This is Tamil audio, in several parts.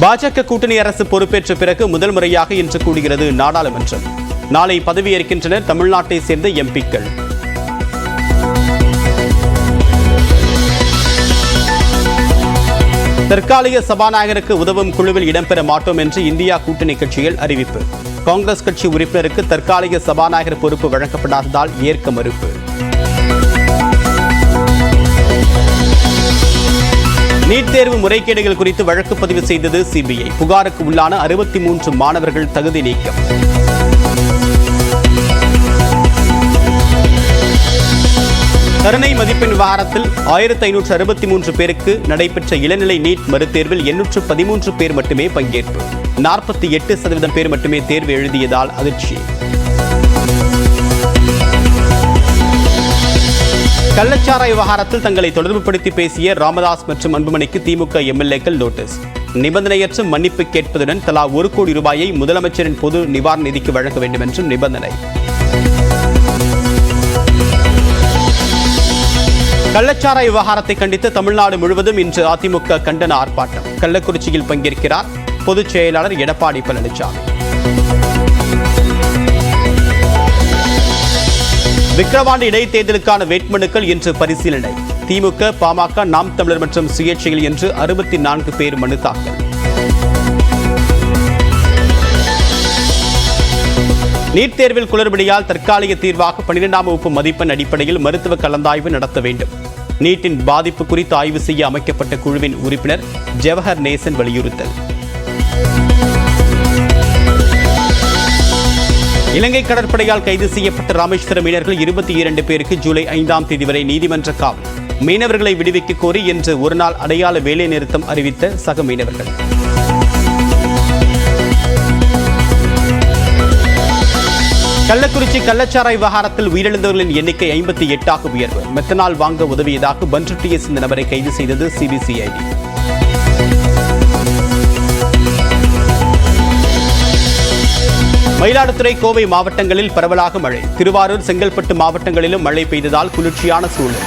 பாஜக கூட்டணி அரசு பொறுப்பேற்ற பிறகு முதல் முறையாக இன்று கூடுகிறது நாடாளுமன்றம். நாளை பதவியேற்கின்றனர் தமிழ்நாட்டை சேர்ந்த எம்பிக்கள். தற்காலிக சபாநாயகருக்கு உதவும் குழுவில் இடம்பெற மாட்டோம் என்று இந்தியா கூட்டணி கட்சிகள் அறிவிப்பு. காங்கிரஸ் கட்சி உறுப்பினருக்கு தற்காலிக சபாநாயகர் பொறுப்பு வழங்கப்படாததால் ஏற்க மறுப்பு. நீட் தேர்வு முறைகேடுகள் குறித்து வழக்கு பதிவு செய்தது சிபிஐ. புகாருக்கு உள்ளான 63 மாணவர்கள் தகுதி நீக்கம். கருணை மதிப்பெண் விவகாரத்தில் 1563 பேருக்கு நடைபெற்ற இளநிலை நீட் மறுதேர்வில் 813 பேர் மட்டுமே பங்கேற்பு. 48% பேர் மட்டுமே தேர்வு எழுதியதால் அதிர்ச்சி. கள்ளச்சாராய விவகாரத்தில் தங்களை தொடர்புபடுத்தி பேசிய ராமதாஸ் மற்றும் அன்புமணிக்கு திமுக எம்எல்ஏக்கள் நோட்டீஸ். நிபந்தனையற்ற மன்னிப்பு கேட்பதுடன் தலா 1 கோடி ரூபாயை முதலமைச்சரின் பொது நிவாரண நிதிக்கு வழங்க வேண்டும் என்றும் நிபந்தனை. கள்ளச்சாராய விவகாரத்தை கண்டித்து தமிழ்நாடு முழுவதும் இன்று அதிமுக கண்டன ஆர்ப்பாட்டம். கள்ளக்குறிச்சியில் பங்கேற்கிறார் பொதுச் செயலாளர் எடப்பாடி பழனிசாமி. விக்கிரவாண்டி இடைத்தேர்தலுக்கான வேட்புமனுக்கள் இன்று பரிசீலனை. திமுக, பாமக, நாம் தமிழர் மற்றும் சுயேட்சைகள் என்று 64 பேர் மனு தாக்கல். நீட் தேர்வில் குளறுபடியால் தற்காலிக தீர்வாக 12ஆம் வகுப்பு மதிப்பெண் அடிப்படையில் மருத்துவ கலந்தாய்வு நடத்த வேண்டும். நீட்டின் பாதிப்பு குறித்து ஆய்வு செய்ய அமைக்கப்பட்ட குழுவின் உறுப்பினர் ஜவஹர் நேசன் வலியுறுத்தல். இலங்கை கடற்படையால் கைது செய்யப்பட்ட ராமேஸ்வரம் மீனவர்கள் 22 பேருக்கு ஜூலை 5ஆம் தேதி வரை நீதிமன்ற காவல். மீனவர்களை விடுவிக்க கோரி இன்று ஒருநாள் அடையாள வேலை நிறுத்தம் அறிவித்த சக மீனவர்கள். கள்ளக்குறிச்சி கள்ளச்சாராய விவகாரத்தில் உயிரிழந்தவர்களின் எண்ணிக்கை 58ஆக உயர்வு. மெத்தனால் வாங்க உதவியதாக பன்ருட்டியை சேர்ந்த நபரை கைது செய்தது சிபிசிஐடி. மயிலாடுதுறை, கோவை மாவட்டங்களில் பரவலாக மழை. திருவாரூர், செங்கல்பட்டு மாவட்டங்களிலும் மழை பெய்ததால் குளிர்ச்சியான சூழல்.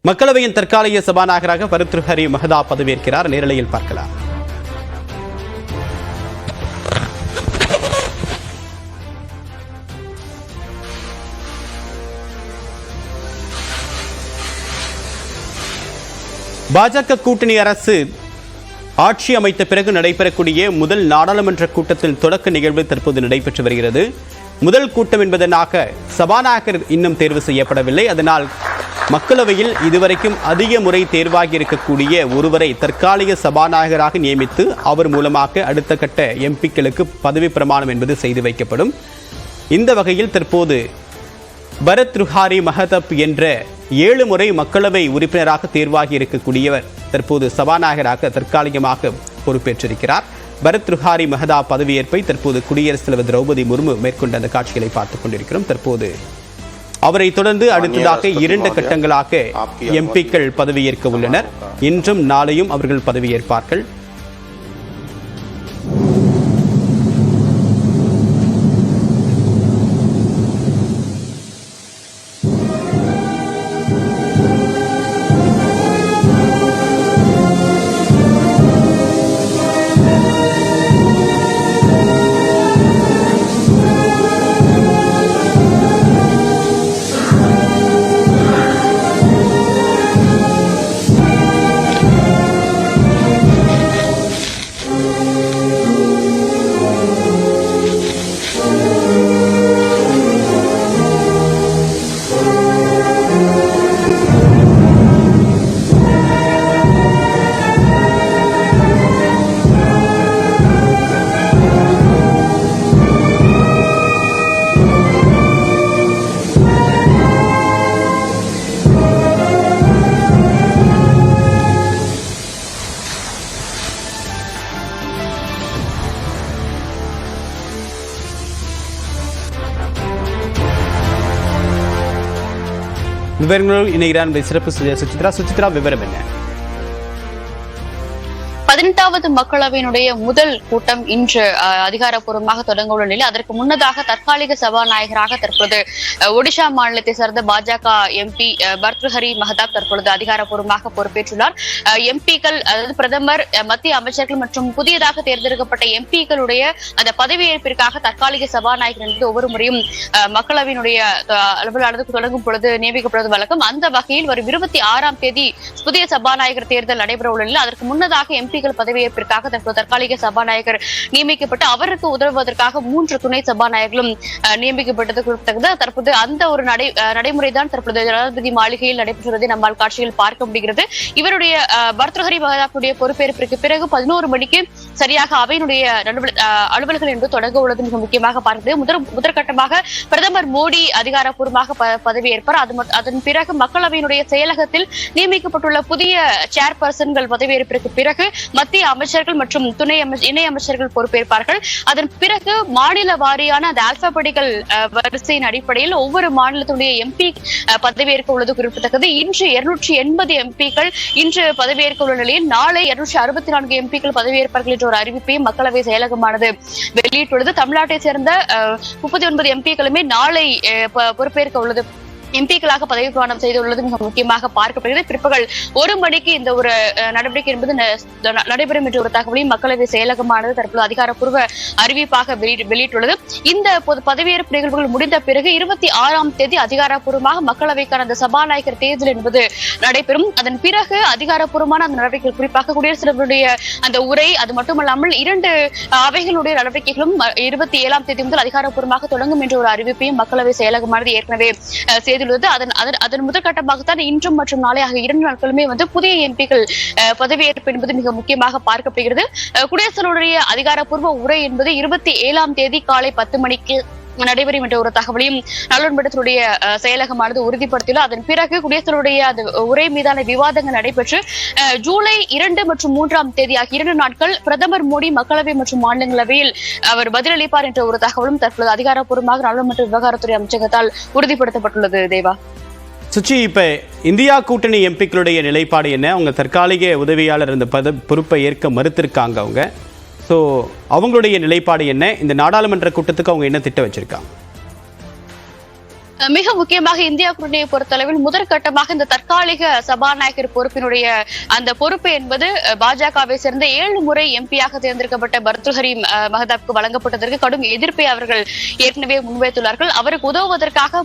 மக்களவையின் தற்காலிக சபாநாயகராக பர்த்ருஹரி மஹதா பதவியேற்கிறார். நேரலையில் பார்க்கலாம். பாஜக கூட்டணி அரசு ஆட்சி அமைத்த பிறகு நடைபெறக்கூடிய முதல் நாடாளுமன்ற கூட்டத்தின் தொடக்க நிகழ்வு தற்போது நடைபெற்று வருகிறது. முதல் கூட்டம் என்பதனாக சபாநாயகர் இன்னும் தேர்வு செய்யப்படவில்லை. அதனால் மக்களவையில் இதுவரைக்கும் அதிக முறை தேர்வாகி இருக்கக்கூடிய ஒருவரை தற்காலிக சபாநாயகராக நியமித்து அவர் மூலமாக அடுத்த கட்ட எம்பிக்களுக்கு பதவி பிரமாணம் என்பது செய்து வைக்கப்படும். இந்த வகையில் தற்போது பர்த்ருஹரி மஹதாப் என்ற 7 முறை மக்களவை உறுப்பினராக தேர்வாகி இருக்கக்கூடியவர் தற்போது சபாநாயகராக தற்காலிகமாக பொறுப்பேற்றிருக்கிறார். பர்த்ருஹரி மஹதா பதவியேற்பை தற்போது குடியரசுத் தலைவர் திரௌபதி முர்மு மேற்கொண்ட அந்த காட்சிகளை பார்த்துக் கொண்டிருக்கிறோம். தற்போது அவரை தொடர்ந்து அடுத்ததாக 2 கட்டங்களாக எம்பிக்கள் பதவியேற்க உள்ளனர். இன்றும் நாளையும் அவர்கள் பதவியேற்பார்கள். விவரங்களோடு இணைகிறார் சிறப்பு சுசித்ரா. விவரம் என்ன? 18வது மக்களவையினுடைய முதல் கூட்டம் இன்று அதிகாரப்பூர்வமாக தொடங்க உள்ள நிலையில் அதற்கு முன்னதாக தற்காலிக சபாநாயகராக தற்பொழுது ஒடிஷா மாநிலத்தை சேர்ந்த பாஜக எம்பி பர்த்ருஹரி மஹதாப் தற்பொழுது அதிகாரப்பூர்வமாக பொறுப்பேற்றுள்ளார். எம்பிக்கள், அதாவது பிரதமர், மத்திய அமைச்சர்கள் மற்றும் புதியதாக தேர்ந்தெடுக்கப்பட்ட எம்பிக்களுடைய அந்த பதவியேற்பிற்காக தற்காலிக சபாநாயகர் என்பது ஒவ்வொரு முறையும் மக்களவையினுடைய அலுவலக தொடங்கும் பொழுது நியமிக்கப்படுவது வழக்கம். அந்த வகையில் வரும் 26ஆம் தேதி புதிய சபாநாயகர் தேர்தல் நடைபெற உள்ள நிலையில் அதற்கு முன்னதாக எம்பிக்கள் பதவியேற்பிற்காக தற்போது தற்காலிக சபாநாயகர் நியமிக்கப்பட்டு அவருக்கு உதவுவதற்காக 3 துணை சபாநாயகர்களும் நியமிக்கப்பட்டது குறிப்பிட்டது. தற்போது அந்த ஒரு நடைமுறைதான் தற்போது ஜனாதிபதி மாளிகையில் நடைபெற்றுவதை நம்மால் காட்சியில் பார்க்க முடிகிறது. இவருடைய பர்த்ருஹரி மஹதாப்புடைய பொறுப்பேற்பிற்கு பிறகு 11 மணிக்கு சரியாக அவையினுடைய அலுவல்கள் என்று தொடங்க உள்ளது மிக முக்கியமாக பார்க்கிறது. முதற்கட்டமாக பிரதமர் மோடி அதிகாரப்பூர்வமாக பதவியேற்பார். அதன் பிறகு மக்களவையினுடைய செயலகத்தில் நியமிக்கப்பட்டுள்ள புதிய சேர்பர்சன்கள் பதவியேற்பிற்கு பிறகு மத்திய அமைச்சர்கள் மற்றும் இணை அமைச்சர்கள் பொறுப்பேற்பார்கள். அதன் பிறகு மாநில வாரியான அந்த ஆல்பாபெடிக்கல் வரிசையின் அடிப்படையில் ஒவ்வொரு மாநிலத்துடைய எம்பி பதவியேற்க உள்ளது குறிப்பிடத்தக்கது. இன்று 280 எம்பிக்கள் இன்று பதவியேற்க உள்ள நிலையில் நாளை 264 எம்பிக்கள் பதவியேற்பார்கள் என்ற ஒரு அறிவிப்பையும் மக்களவை செயலகமானது வெளியிட்டுள்ளது. தமிழ்நாட்டை சேர்ந்த 39 எம்பிக்களுமே நாளை பொறுப்பேற்க உள்ளது, எம்பிக்களாக பதவி பிரமாணம் செய்துள்ளது மிக முக்கியமாக பார்க்கப்படுகிறது. பிற்பகல் 1 மணிக்கு இந்த ஒரு நடவடிக்கை என்பது நடைபெறும் என்ற ஒரு தகவலையும் மக்களவை செயலகமானது தற்போது அதிகாரப்பூர்வ அறிவிப்பாக வெளியிட்டுள்ளது. இந்த பதவியேற்பு நிகழ்வுகள் முடிந்த பிறகு 26ஆம் தேதி அதிகாரப்பூர்வமாக மக்களவைக்கான அந்த சபாநாயகர் தேர்தல் என்பது நடைபெறும். அதன் பிறகு அதிகாரப்பூர்வமான அந்த நடவடிக்கைகள், குறிப்பாக குடியரசுத் தலைவருடைய அந்த உரை, அது மட்டுமல்லாமல் 2 அவைகளுடைய நடவடிக்கைகளும் 27ஆம் தேதி முதல் அதிகாரப்பூர்வமாக தொடங்கும் என்ற ஒரு அறிவிப்பையும் மக்களவை செயலகமானது ஏற்கனவே செய்து. அதன் முதற்கட்டமாகத்தான் இன்றும் மற்றும் நாளை ஆகிய 2 நாட்களுமே புதிய எம்பிக்கள் பதவியேற்பு என்பது மிக முக்கியமாக பார்க்கப்படுகிறது. குடியரசுத் தலைவருடைய அதிகாரப்பூர்வ உரை என்பது 27ஆம் தேதி காலை 10 மணிக்கு நடைபெறும் என்ற ஒரு தகவலையும் நலன்படத்தினுடைய செயலகமானது உறுதிப்படுத்தியுள்ளது. அதன் பிறகு குடியரசுடைய அந்த உரை மீதான விவாதங்கள் நடைபெற்று ஜூலை 2 மற்றும் 3ஆம் தேதி ஆகிய 2 நாட்கள் பிரதமர் மோடி மக்களவை மற்றும் மாநிலங்களவையில் அவர் பதிலளிப்பார் என்ற ஒரு தகவலும் தற்போது அதிகாரப்பூர்வமாக நாடாளுமன்ற விவகாரத்துறை அமைச்சகத்தால் உறுதிப்படுத்தப்பட்டுள்ளது. தேவா, சுச்சி, இப்ப இந்தியா கூட்டணி எம்பிக்களுடைய நிலைப்பாடு என்ன? அவங்க தற்காலிக உதவியாளர் இந்த பொறுப்பை ஏற்க மறுத்திருக்காங்க. அவங்களுடைய நிலைப்பாடு என்ன? இந்த நாடாளுமன்ற கூட்டத்துக்கு அவங்க என்ன திட்டம் வச்சிருக்காங்க? மிக முக்கியமாக இந்தியா கூட்டணியை பொறுத்தளவில் முதற்கட்டமாக இந்த தற்காலிக சபாநாயகர் பொறுப்பினுடைய அந்த பொறுப்பு என்பது பாஜகவை சேர்ந்த 7 முறை எம்பியாக தேர்ந்தெடுக்கப்பட்ட பர்த்ருஹரி மஹதாப்க்கு வழங்கப்பட்டதற்கு கடும் எதிர்ப்பை அவர்கள் ஏற்கனவே முன்வைத்துள்ளார்கள். அவருக்கு உதவுவதற்காக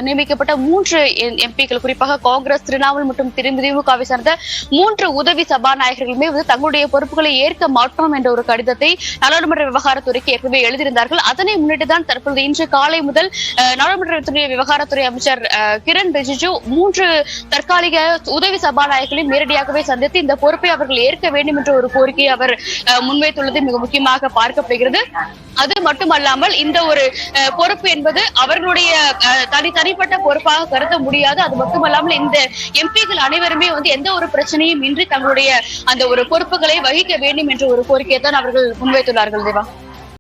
நியமிக்கப்பட்ட 3 எம்பிக்கள், குறிப்பாக காங்கிரஸ், திரிணாமுல் மற்றும் திமுகவை சேர்ந்த 3 உதவி சபாநாயகர்களுமே தங்களுடைய பொறுப்புகளை ஏற்க மாட்டோம் என்ற ஒரு கடிதத்தை நாடாளுமன்ற விவகாரத்துறைக்கு ஏற்கனவே எழுதியிருந்தார்கள். அதனை முன்னிட்டுதான் தற்பொழுது இன்று காலை முதல் நாடாளுமன்றத்துறை விவகாரத்துறை அமைச்சர் கிரண் ரிஜிஜு 3 தற்காலிக உதவி சபாநாயகர்களையும் நேரடியாகவே சந்தித்து இந்த பொறுப்பை அவர்கள் ஏற்க வேண்டும் என்ற ஒரு கோரிக்கையை அவர் முன்வைத்துள்ளது மிக முக்கியமாக பார்க்கப்படுகிறது. அது மட்டுமல்லாமல் இந்த ஒரு பொறுப்பு என்பது அவர்களுடைய தனிப்பட்ட பொறுப்பாக கருத முடியாது. அது மட்டுமல்லாமல் இந்த எம்பிக்கள் அனைவருமே எந்த ஒரு பிரச்சனையும் இன்றி தங்களுடைய அந்த ஒரு பொறுப்புகளை வகிக்க வேண்டும் என்ற ஒரு கோரிக்கையை தான் அவர்கள் முன்வைத்துள்ளார்கள். தேவா.